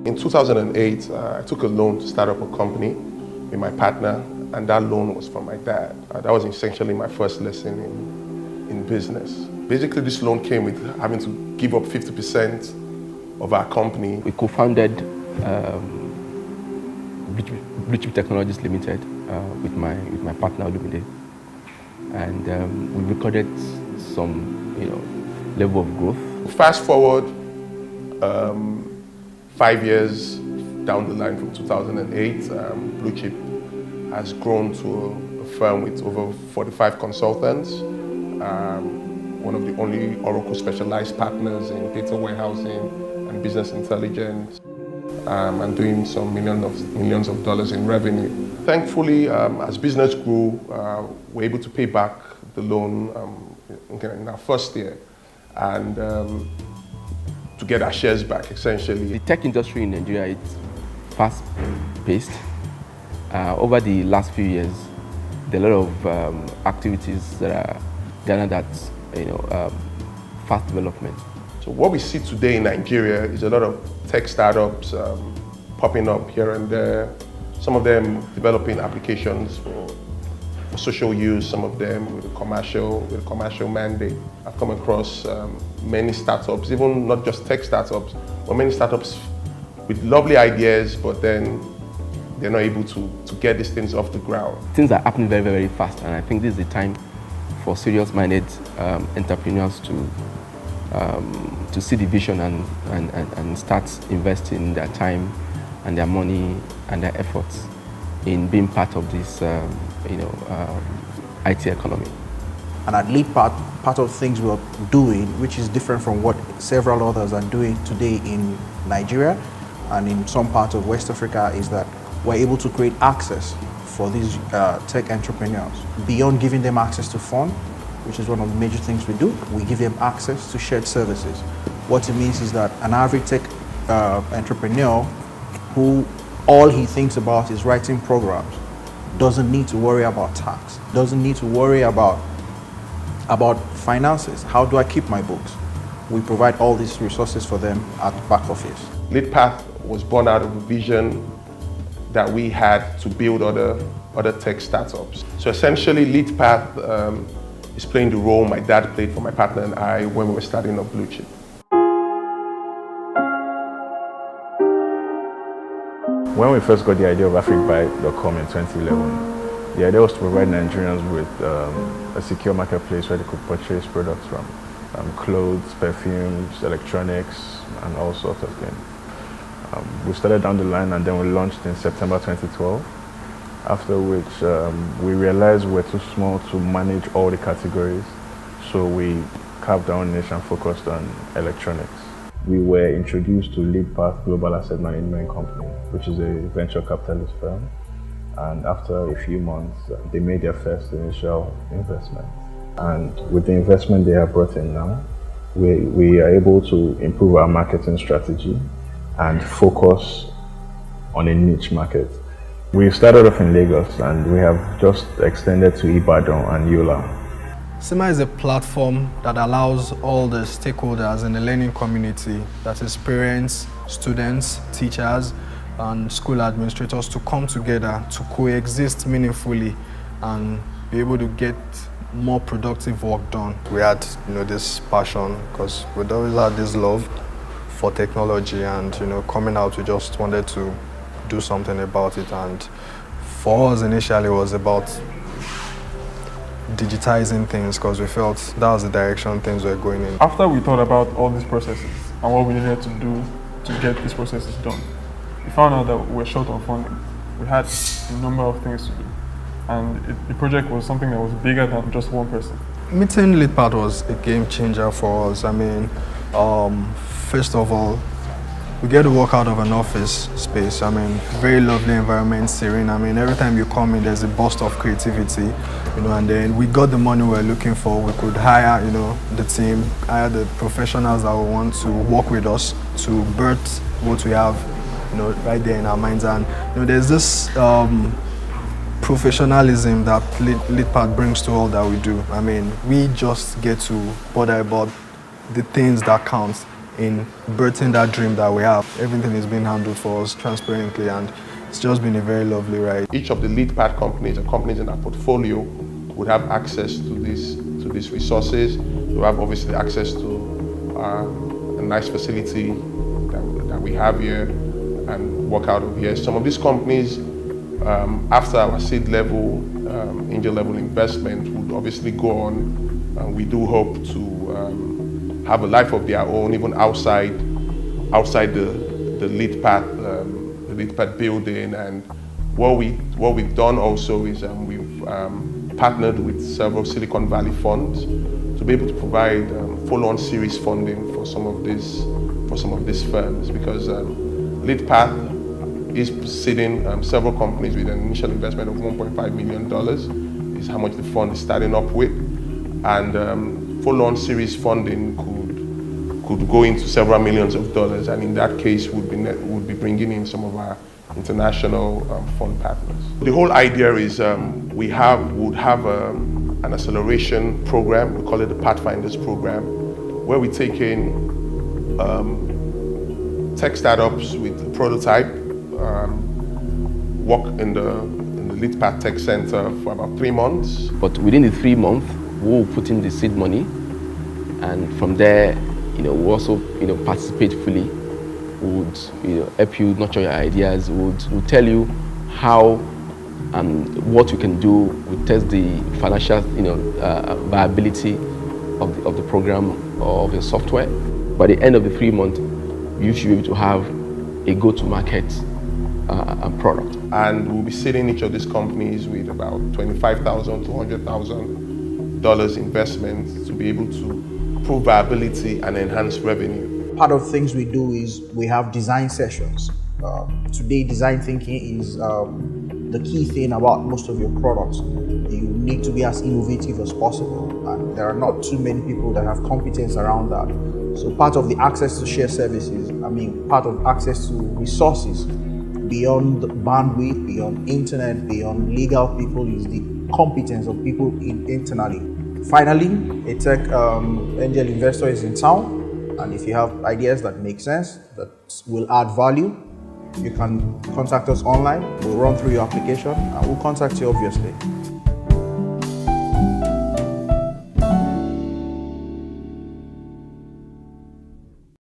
In 2008, I took a loan to start up a company with my partner, and that loan was from my dad. That was essentially my first lesson in business. Basically, this loan came with having to give up 50% of our company. We co-founded LeadPath Technologies Limited with my partner Olumide, and we recorded some level of growth. Fast forward 5 years down the line from 2008, Blue Chip has grown to a firm with over 45 consultants, one of the only Oracle specialized partners in data warehousing and business intelligence, and doing some millions of dollars in revenue. Thankfully, as business grew, we're able to pay back the loan in our first year, and to get our shares back, essentially. The tech industry in Nigeria is fast-paced. Over the last few years, there are a lot of activities that are garnered at fast development. So what we see today in Nigeria is a lot of tech startups popping up here and there. Some of them developing applications for social use, some of them with a commercial mandate. I've come across many startups, even not just tech startups, but many startups with lovely ideas, but then they're not able to get these things off the ground. Things are happening very, very fast, and I think this is the time for serious-minded entrepreneurs to see the vision and start investing their time and their money and their efforts in being part of this IT economy. And at LeadPath, part of the things we're doing, which is different from what several others are doing today in Nigeria and in some parts of West Africa, is that we're able to create access for these tech entrepreneurs. Beyond giving them access to funds, which is one of the major things we do, we give them access to shared services. What it means is that an average tech entrepreneur who all he thinks about is writing programs doesn't need to worry about tax, doesn't need to worry about finances. How do I keep my books? We provide all these resources for them at back office. LeadPath was born out of a vision that we had to build other tech startups. So essentially, LeadPath is playing the role my dad played for my partner and I when we were starting up Blue Chip. When we first got the idea of AfricBuy.com in 2011, the idea was to provide Nigerians with a secure marketplace where they could purchase products from clothes, perfumes, electronics, and all sorts of things. We started down the line, and then we launched in September 2012, after which we realized we were too small to manage all the categories, so we carved our own niche and focused on electronics. We were introduced to LeadPath Global Asset Management Company, which is a venture capitalist firm, and after a few months, they made their first initial investment. And with the investment they have brought in now, we are able to improve our marketing strategy and focus on a niche market. We started off in Lagos, and we have just extended to Ibadan and Yola. SIMA is a platform that allows all the stakeholders in the learning community, that is parents, students, teachers, and school administrators, to come together to coexist meaningfully and be able to get more productive work done. We had this passion because we'd always had this love for technology, and coming out, we just wanted to do something about it. And for us initially, it was about digitizing things because we felt that was the direction things were going in. After we thought about all these processes and what we needed to do to get these processes done, we found out that we were short on funding. We had a number of things to do, and the project was something that was bigger than just one person. Meeting LeadPath was a game changer for us. I mean, first of all, we get to work out of an office space. I mean, very lovely environment, serene. I mean, every time you come in, there's a burst of creativity, and then we got the money we were looking for. We could hire, the team, hire the professionals that we want to work with us to birth what we have, right there in our minds. And, there's this professionalism that LeadPath brings to all that we do. I mean, we just get to bother about the things that count in birthing that dream that we have. Everything is being handled for us transparently, and it's just been a very lovely ride. Each of the LeadPath companies and companies in our portfolio would have access to these resources. We have obviously access to a nice facility that we have here and work out of here. Some of these companies, after our seed level, angel level investment, would obviously go on, and we do hope to have a life of their own, even outside the LeadPath building. And what we've done also is we've partnered with several Silicon Valley funds to be able to provide follow-on series funding for some of these firms, because LeadPath is seeding several companies with an initial investment of $1.5 million, is how much the fund is starting up with, and follow-on series funding could go into several millions of dollars, and in that case would be bringing in some of our international fund partners. The whole idea is we would have an acceleration program. We call it the Pathfinders program, where we take in tech startups with a prototype, work in the LeadPath Tech Center for about 3 months. But within the 3 months, we'll put in the seed money, and from there, we'll also, participate fully. Would help you nurture your ideas. Would tell you how and what you can do. Would test the financial, viability of the program or of the software. By the end of the 3 months, you should be able to have a go-to-market product. And we'll be seeding each of these companies with about $25,000 to $100,000 investment to be able to prove viability and enhance revenue. Part of things we do is we have design sessions. Today, design thinking is the key thing about most of your products. You need to be as innovative as possible, and there are not too many people that have competence around that. So part of the access to shared services, part of access to resources beyond bandwidth, beyond internet, beyond legal people, is the competence of people internally. Finally, a tech angel investor is in town, and if you have ideas that make sense, that will add value, you can contact us online. We'll run through your application and we'll contact you, obviously.